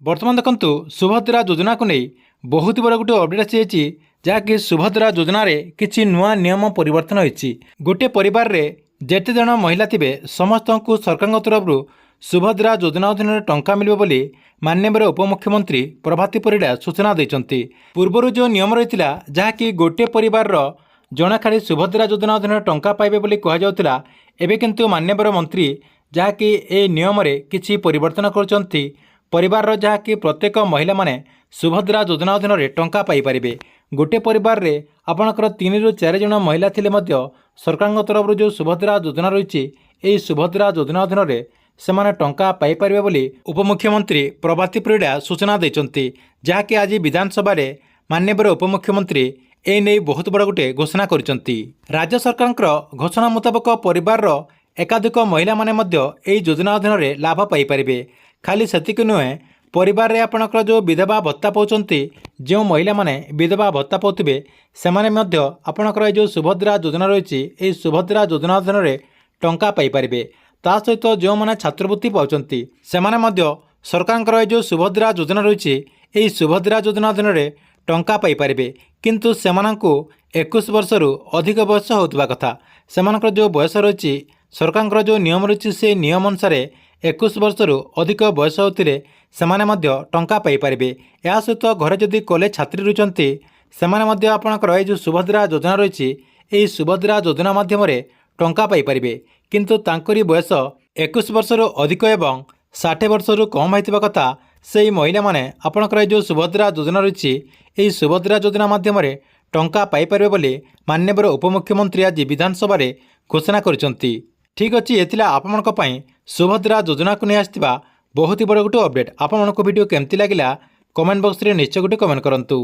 बर्तमान देखु सुभद्रा योजना को नहीं बहुत बड़ा गोटे अपडेट आसी जहाँकि सुभद्रा योजना किसी नुआ नियम परिवर्तन होती गोटे परिवार रे जेते जन महिला थे समस्त को सरकार तरफ सुभद्रा योजना अधीन टंका मिल बोली माननीय उपमुख्यमंत्री प्रभाती परिड़ा सूचना देते। पूर्वर जो नियम रही जहाँकि गोटे परिवार जड़े खाली सुभद्रा योजना अधीन टंका पाइबे बोली कहुला एवं किंतु माननीय मंत्री जहाँकि ए नियम किसी परिवर्तन कर परिवार जहाँकि प्रत्येक महिला माने सुभद्रा योजना अधीन टंका पाइपर गोटे परिवार रे आपणकर 3 ରୁ 4 जन महिला थिले मध्य सरकार तरफ जो सुभद्रा योजना रही सुभद्रा योजना अधीन से टंका पाइपर बोली उपमुख्यमंत्री प्रभाती परिड़ा सूचना देते जहाँकि आज विधानसभा माननीय उपमुख्यमंत्री ए नहीं बहुत बड़ा गोटे घोषणा करछंती। राज्य सरकार घोषणा मुताबक परिवार एकाधिक महिला माने योजना अधीन लाभ पाइपर खाली सेतिक नुहे परिवार रे आपणकर जो विधवा भत्ता पाउछंती जो महिला माने विधवा भत्ता पाउथिबे सेमाने मध्य आपणकर जो सुभद्रा योजना रही सुभद्रा योजना अधीन टंका पाइपर ता सहित जो मैंने छात्रवृत्ति पाउछंती सेमाने मध्य सरकार जो सुभद्रा योजना रही सुभद्रा योजना अधीन टंका पाइपर किंतु सेमानंकु 21 वर्ष रु अधिक बयस होतबा कथा सेमानकर जो बयस रही सरकार जो नियम रही से नियम अनुसार 21 वर्ष रु अधिक बयस होते सेमाने मध्य टंका पाइपर या सहित घरे जदि कॉलेज छात्री रुचंती सेमाने मध्य आपणकर जो सुभद्रा योजना रही सुभद्रा योजना माध्यम टंका पाइपर किंतु तांकरी बयस 21 वर्ष रु अधिक एवं 60 वर्ष रु कम होइतिबा कथा से महिला माने आपणकर जो सुभद्रा योजना रही सुभद्रा योजना माध्यम टंका पाइपर बोली माननीय उपमुख्यमंत्री आज विधानसभा घोषणा करछंती। ठीक अच्छे ये आपंक सुभद्रा योजना को नहीं आसवा बहुत ही बड़ा गोटे अपडेट। आपण भिडियो केमती लगिला कमेंट बॉक्स रे निश्चय गोटे कमेंट करंतु।